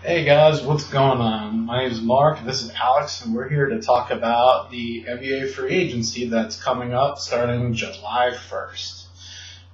Hey guys, what's going on? My name is Mark, this is Alex, and we're here to talk about the NBA free agency that's coming up starting July 1st.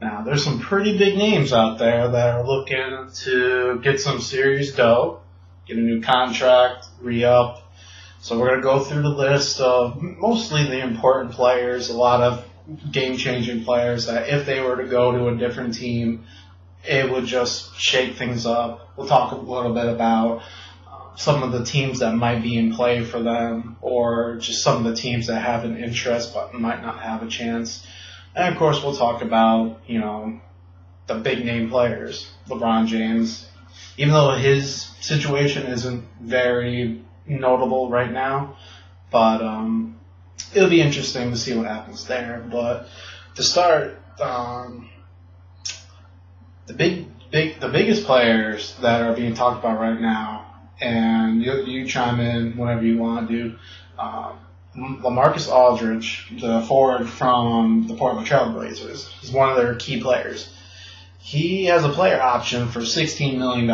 Now, there's some pretty big names out there that are looking to get some serious dough, get a new contract, re-up. So we're going to go through the list of mostly the important players, a lot of game-changing players that if they were to go to a different team, it would just shake things up. We'll talk a little bit about some of the teams that might be in play for them, or just some of the teams that have an interest but might not have a chance. And of course, we'll talk about, the big name players. LeBron James, even though his situation isn't very notable right now, but it'll be interesting to see what happens there. But to start, the biggest players that are being talked about right now, and you chime in whenever you want, dude. LaMarcus Aldridge, the forward from the Portland Trail Blazers, he's one of their key players. He has a player option for $16 million.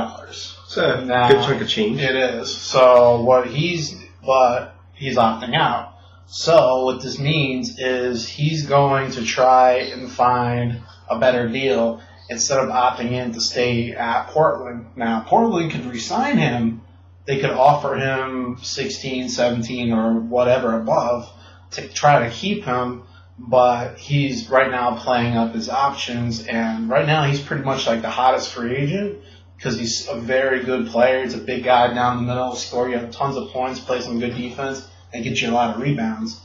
So now, good chunk of change. It is. So he's opting out. So what this means is he's going to try and find a better deal instead of opting in to stay at Portland. Now, Portland could re-sign him. They could offer him 16, 17, or whatever above to try to keep him, but he's right now playing up his options, and right now he's pretty much like the hottest free agent because he's a very good player. He's a big guy down the middle, score you tons of points, play some good defense, and get you a lot of rebounds.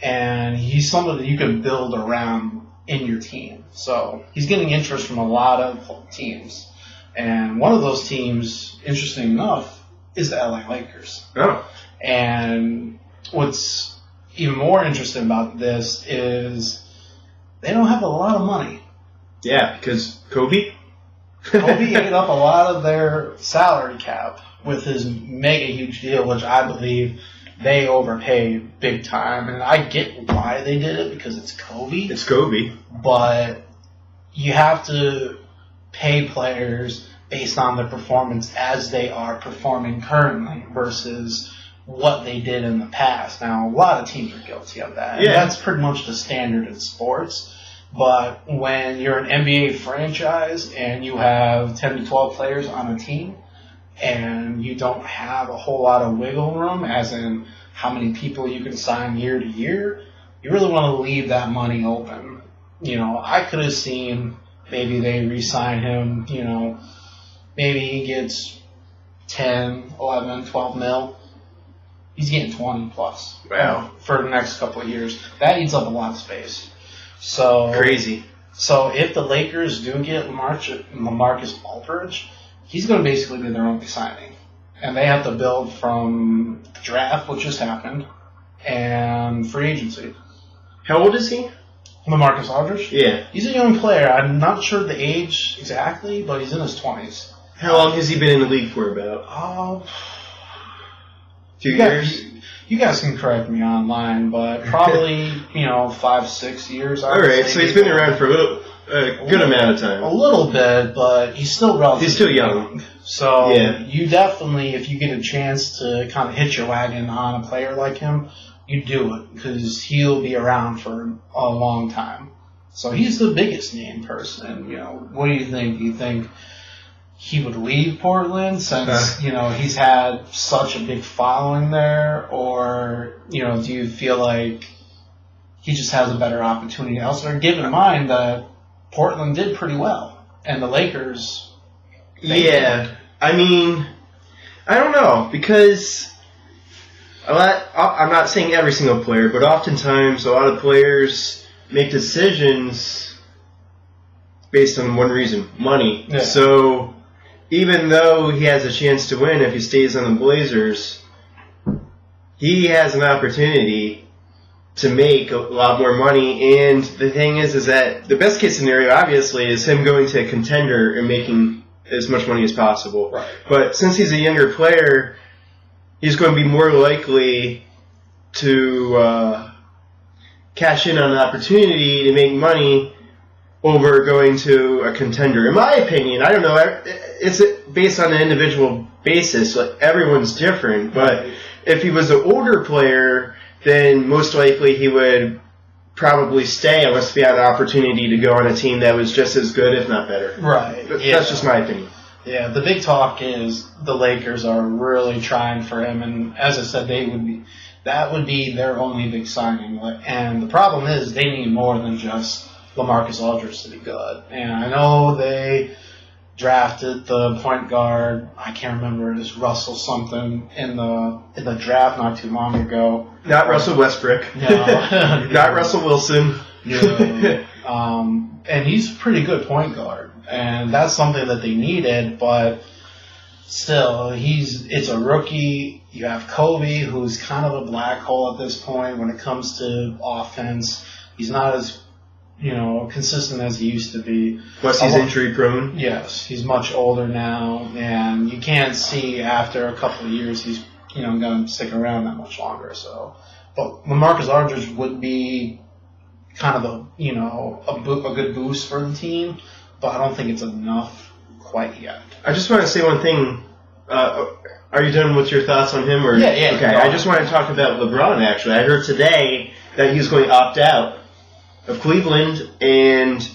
And he's somebody that you can build around in your team. So he's getting interest from a lot of teams. And one of those teams, interesting enough, is the LA Lakers. Oh. And what's even more interesting about this is they don't have a lot of money. Yeah, because Kobe ate up a lot of their salary cap with his mega huge deal, which I believe they overpaid big time. And I get why they did it because it's Kobe. It's Kobe. But you have to pay players based on their performance as they are performing currently versus what they did in the past. Now, a lot of teams are guilty of that. Yeah. And that's pretty much the standard in sports. But when you're an NBA franchise and you have 10 to 12 players on a team and you don't have a whole lot of wiggle room, as in how many people you can sign year to year, you really want to leave that money open. I could have seen maybe they re-sign him, maybe he gets 10, 11, 12 mil. He's getting 20 plus. Wow. For the next couple of years. That eats up a lot of space. So Crazy. So if the Lakers do get LaMarcus Aldridge, he's going to basically be their only signing. And they have to build from the draft, which just happened, and free agency. How old is he? LaMarcus Aldridge? Yeah. He's a young player. I'm not sure the age exactly, but he's in his 20s. How long has he been in the league for about? 2 years? You guys can correct me online, but probably, 5, 6 years. Alright, so he's been around for a good amount of time. A little bit, but he's still relatively He's still young. So yeah. You definitely, if you get a chance to kind of hit your wagon on a player like him, you do it because he'll be around for a long time. So he's the biggest name person. What do you think? Do you think he would leave Portland since he's had such a big following there, or do you feel like he just has a better opportunity elsewhere? Given in mind that Portland did pretty well, and the Lakers. Yeah, I mean, I don't know because I'm not saying every single player, but oftentimes a lot of players make decisions based on one reason: money. Yeah. So even though he has a chance to win if he stays on the Blazers, he has an opportunity to make a lot more money. And the thing is that the best case scenario, obviously, is him going to a contender and making as much money as possible. Right. But since he's a younger player, he's going to be more likely to cash in on an opportunity to make money over going to a contender. In my opinion, I don't know, it's based on an individual basis. Like, everyone's different, but if he was an older player, then most likely he would probably stay unless he had an opportunity to go on a team that was just as good, if not better. Right. But that's just my opinion. Yeah, the big talk is the Lakers are really trying for him, and as I said, that would be their only big signing. And the problem is they need more than just LaMarcus Aldridge to be good. And I know they drafted the point guard, I can't remember, it was Russell something in the draft not too long ago. Not Russell Westbrook. No. Not Russell Wilson. Yeah. And he's a pretty good point guard. And that's something that they needed, but still, it's a rookie. You have Kobe, who's kind of a black hole at this point when it comes to offense. He's not as, consistent as he used to be. Plus, he's injury prone. Yes, he's much older now, and you can't see after a couple of years he's, going to stick around that much longer. So, but LaMarcus Aldridge would be kind of a good boost for the team, but I don't think it's enough quite yet. I just want to say one thing. Are you done with your thoughts on him? Or? Yeah. Okay, I just want to talk about LeBron, actually. I heard today that he was going to opt out of Cleveland, and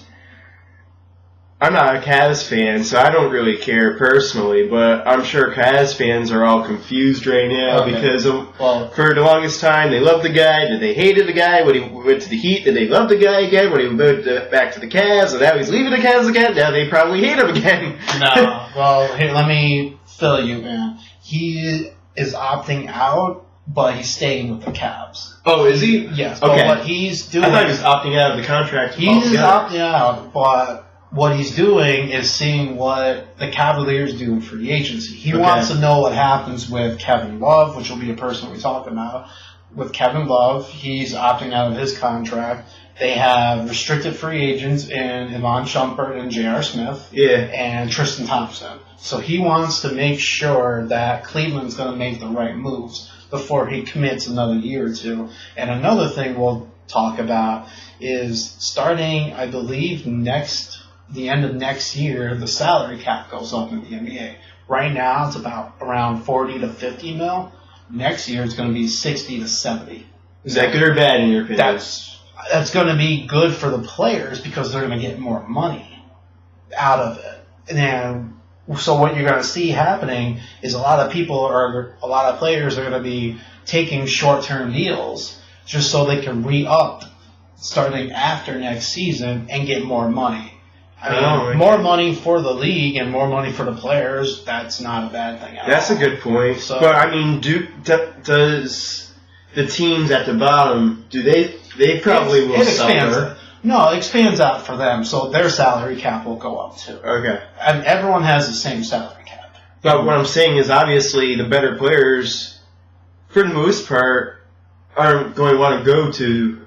I'm not a Cavs fan, so I don't really care personally, but I'm sure Cavs fans are all confused right now because for the longest time they loved the guy, then they hated the guy. When he went to the Heat, then they loved the guy again. When he moved back to the Cavs, and now he's leaving the Cavs again, now they probably hate him again. No, well, here, let me fill you in. He is opting out, but he's staying with the Cavs. Oh, is he? Yes, okay. But what he's doing... I thought he was opting out of the contract. He's opting out, but what he's doing is seeing what the Cavaliers do in free agency. He wants to know what happens with Kevin Love, which will be a person we talk about. With Kevin Love, he's opting out of his contract. They have restricted free agents in Iman Shumpert and J.R. Smith and Tristan Thompson. So he wants to make sure that Cleveland's going to make the right moves before he commits another year or two. And another thing we'll talk about is starting, I believe, the end of next year, the salary cap goes up in the NBA. Right now, it's about around 40 to 50 mil. Next year, it's going to be 60 to 70. Is that good or bad in your opinion? That's going to be good for the players because they're going to get more money out of it. And so what you're going to see happening is a lot of players are going to be taking short-term deals just so they can re-up starting after next season and get more money. More money for the league and more money for the players, that's not a bad thing at all. That's a good point. So, but, does the teams at the bottom, they probably will suffer? No, it expands out for them, so their salary cap will go up too. Okay. And everyone has the same salary cap. But what I'm saying is obviously the better players, for the most part, aren't going to want to go to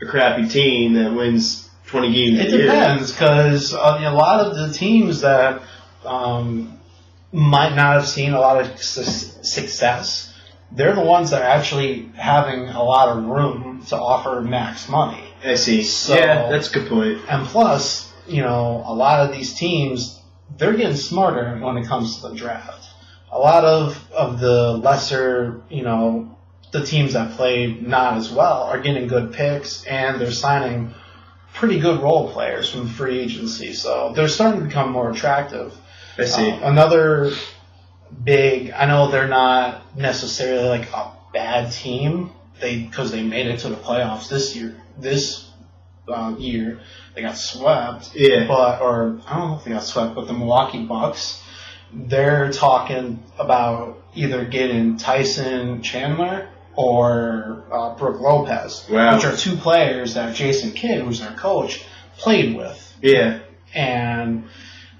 a crappy team that wins 20 games a year. It depends, because a lot of the teams that might not have seen a lot of success, they're the ones that are actually having a lot of room to offer max money. I see. So, yeah, that's a good point. And plus, a lot of these teams, they're getting smarter when it comes to the draft. A lot of the lesser, the teams that play not as well are getting good picks, and they're signing pretty good role players from free agency. So they're starting to become more attractive. I see. Another big, I know they're not necessarily like a bad team, because they made it to the playoffs this year. They got swept. Yeah. Or I don't know if they got swept, but the Milwaukee Bucks, they're talking about either getting Tyson Chandler or Brook Lopez, which are two players that Jason Kidd, who's their coach, played with. Yeah. And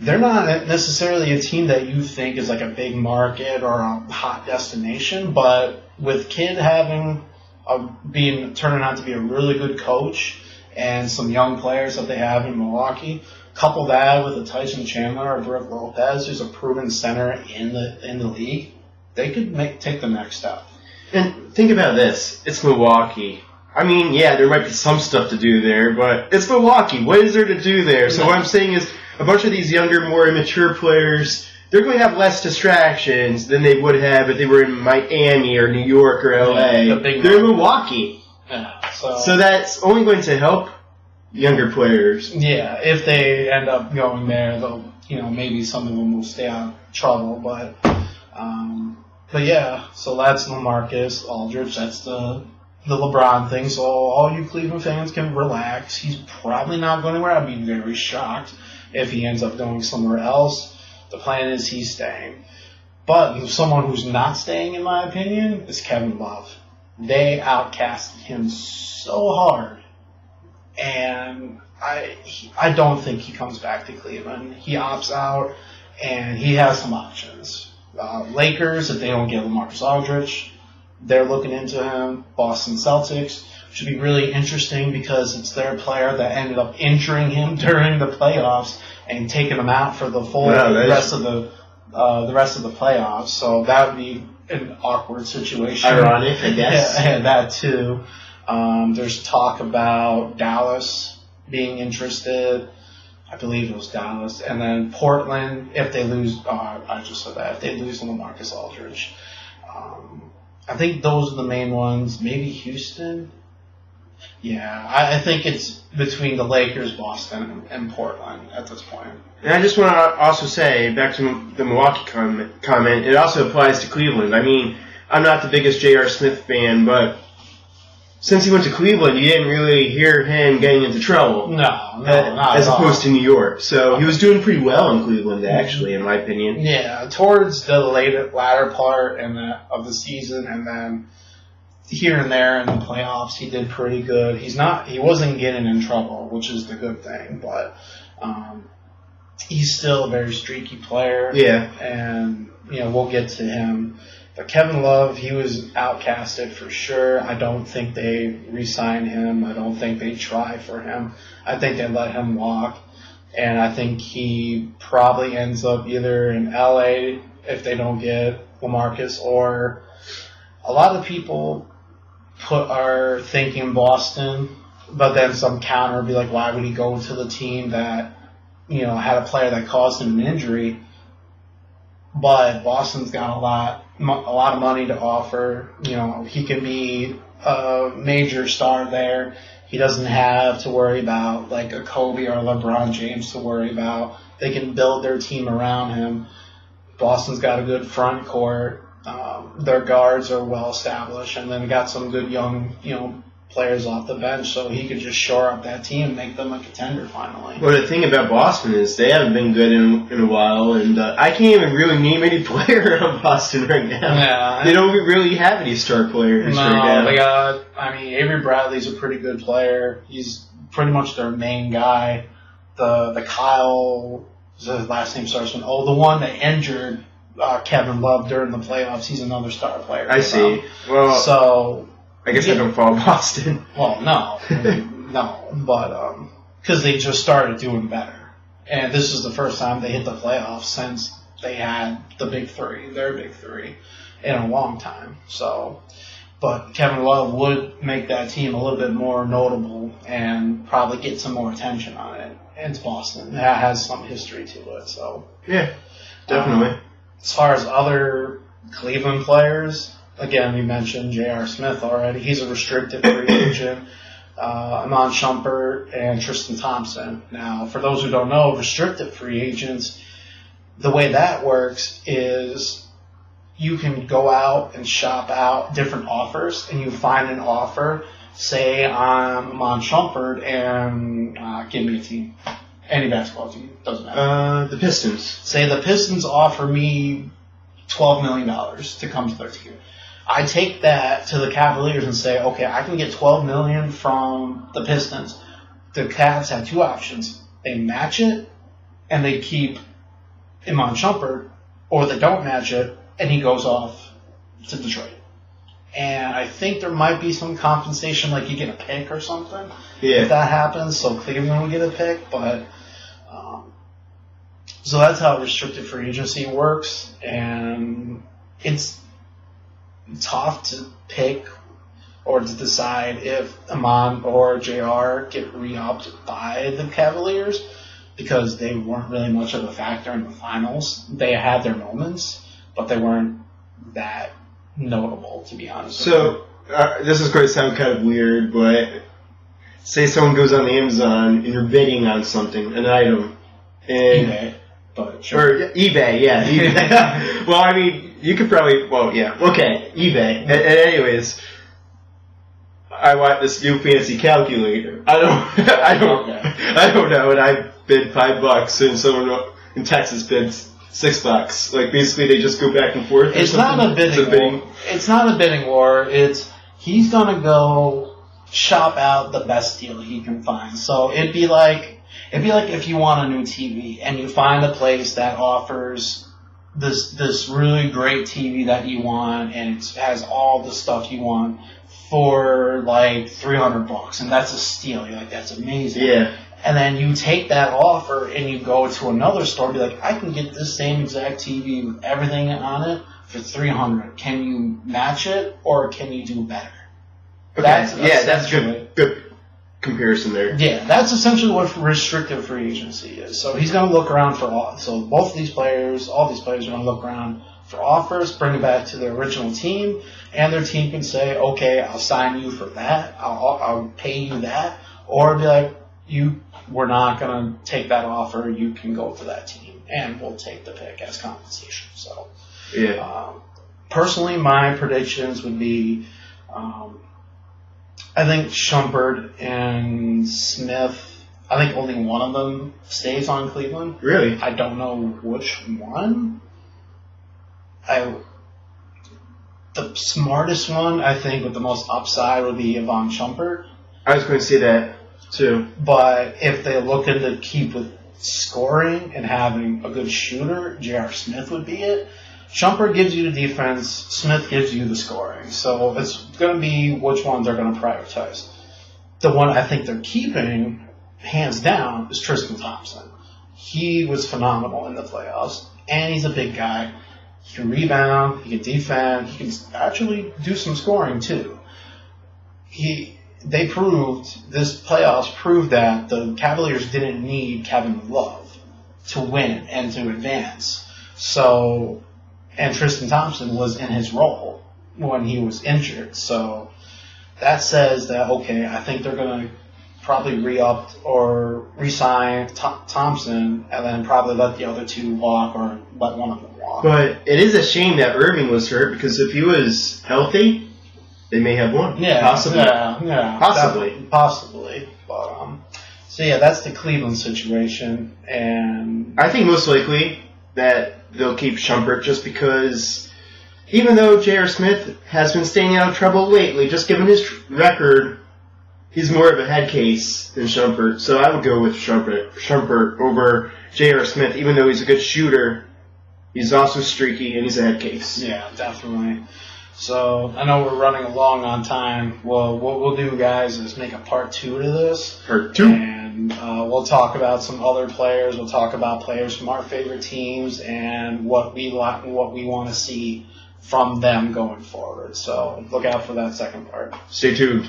they're not necessarily a team that you think is like a big market or a hot destination, but with Kidd turning out to be a really good coach and some young players that they have in Milwaukee, couple that with a Tyson Chandler or Brook Lopez, who's a proven center in the league, they could take the next step. And think about this. It's Milwaukee. I mean, yeah, there might be some stuff to do there, but it's Milwaukee. What is there to do there? So what I'm saying is a bunch of these younger, more immature players, they're going to have less distractions than they would have if they were in Miami or New York or LA. They're in Milwaukee. Yeah, so that's only going to help younger players. Yeah, if they end up going there, they'll, maybe some of them will stay out of trouble. But yeah, so that's LaMarcus Aldridge. That's the LeBron thing. So all you Cleveland fans can relax. He's probably not going anywhere. I'd be very shocked if he ends up going somewhere else. The plan is he's staying. But someone who's not staying, in my opinion, is Kevin Love. They outcasted him so hard. And I don't think he comes back to Cleveland. He opts out, and he has some options. Lakers, if they don't get LaMarcus Aldridge, they're looking into him. Boston Celtics should be really interesting because it's their player that ended up injuring him during the playoffs and taking him out for the full rest of the playoffs. So that would be an awkward situation. Ironic, I guess. Yeah, that too. There's talk about Dallas being interested. I believe it was Dallas. And then Portland, if they lose, I just said that, if they lose LaMarcus Aldridge. I think those are the main ones. Maybe Houston. Yeah, I think it's between the Lakers, Boston, and Portland at this point. And I just want to also say, back to the Milwaukee comment, it also applies to Cleveland. I mean, I'm not the biggest J.R. Smith fan, but since he went to Cleveland, you didn't really hear him getting into trouble. No, not as at opposed all. to New York. So he was doing pretty well in Cleveland, actually, in my opinion. Yeah, towards the latter part of the season, and then here and there in the playoffs, he did pretty good. He wasn't getting in trouble, which is the good thing, but he's still a very streaky player. Yeah. And, we'll get to him. But Kevin Love, he was outcasted for sure. I don't think they re-signed him. I don't think they try for him. I think they let him walk. And I think he probably ends up either in LA if they don't get LaMarcus, or a lot of people are thinking Boston, but then some counter be like, why would he go to the team that, had a player that caused him an injury? But Boston's got a lot of money to offer. He can be a major star there. He doesn't have to worry about like a Kobe or a LeBron James to worry about. They can build their team around him. Boston's got a good front court. Their guards are well established, and then got some good young, players off the bench, so he could just shore up that team and make them a contender finally. Well, the thing about Boston is they haven't been good in a while, and I can't even really name any player on Boston right now. Yeah, they don't really have any star players right now. They got, Avery Bradley's a pretty good player. He's pretty much their main guy. The Kyle, his last name starts with O, the one that injured Kevin Love during the playoffs, he's another star player. I see. Well, so I guess I don't follow Boston. Well, no, but because they just started doing better, and this is the first time they hit the playoffs since they had their big three, in a long time. So, but Kevin Love would make that team a little bit more notable and probably get some more attention on it. And it's Boston; it has some history to it. So yeah, definitely. As far as other Cleveland players, again, we mentioned J.R. Smith already. He's a restricted free agent. Iman Shumpert and Tristan Thompson. Now, for those who don't know, restricted free agents, the way that works is you can go out and shop out different offers, and you find an offer. Say I'm Iman Shumpert, and give me a team. Any basketball team, doesn't matter. The Pistons. Say the Pistons offer me $12 million to come to their team. I take that to the Cavaliers and say, okay, I can get $12 million from the Pistons. The Cavs have two options. They match it, and they keep Iman Shumpert, or they don't match it, and he goes off to Detroit. And I think there might be some compensation, like you get a pick or something, if that happens. So Cleveland will get a pick, but so that's how restricted free agency works, and it's tough to pick or to decide if Amon or JR get re-upped by the Cavaliers, because they weren't really much of a factor in the finals. They had their moments, but they weren't that notable, to be honest. So, this is going to sound kind of weird, but say someone goes on Amazon and you're bidding on something, an item, and eBay, but sure. Or eBay, yeah. eBay. Well, I mean, you could probably, well, yeah, okay, eBay. And anyways, I want this new fancy calculator. I don't know, and I bid $5, and someone in Texas bids $6. Like, basically, they just go back and forth. It's not a bidding war. It's not a bidding war. It's he's gonna go shop out the best deal he can find. So it'd be like if you want a new TV and you find a place that offers this really great TV that you want, and it has all the stuff you want for like $300, and that's a steal. You're like, that's amazing. Yeah. And then you take that offer and you go to another store and be like, I can get this same exact TV with everything on it for $300. Can you match it, or can you do better? Okay. That's good comparison there. Yeah, that's essentially what restricted free agency is. So he's going to look around for so both these players, all these players are going to look around for offers, bring it back to their original team, and their team can say, okay, I'll sign you for that, I'll pay you that, or be like, we're not going to take that offer, you can go to that team, and we'll take the pick as compensation. So, yeah. Personally, my predictions would be, I think Shumpert and Smith, I think only one of them stays on Cleveland. Really? I don't know which one. The smartest one, I think, with the most upside would be Yvonne Shumpert. I was going to say that, too. But if they look to keep with scoring and having a good shooter, J.R. Smith would be it. Shumpert gives you the defense, Smith gives you the scoring. So it's going to be which ones they're going to prioritize. The one I think they're keeping, hands down, is Tristan Thompson. He was phenomenal in the playoffs, and he's a big guy. He can rebound, he can defend, he can actually do some scoring too. This playoffs proved that the Cavaliers didn't need Kevin Love to win and to advance. So, and Tristan Thompson was in his role when he was injured. So that says that, okay, I think they're going to probably re-up or re-sign Thompson, and then probably let the other two walk, or let one of them walk. But it is a shame that Irving was hurt, because if he was healthy, they may have won. Yeah, possibly. Yeah, possibly. But so yeah, that's the Cleveland situation, and I think most likely that they'll keep Shumpert, just because even though J.R. Smith has been staying out of trouble lately, just given his record, he's more of a head case than Shumpert. So I would go with Shumpert over J.R. Smith, even though he's a good shooter. He's also streaky, and he's a head case. Yeah, definitely. So I know we're running along on time. Well, what we'll do, guys, is make a part 2 to this. Part 2. And we'll talk about some other players. We'll talk about players from our favorite teams and what we like and what we want to see from them going forward. So look out for that second part. Stay tuned.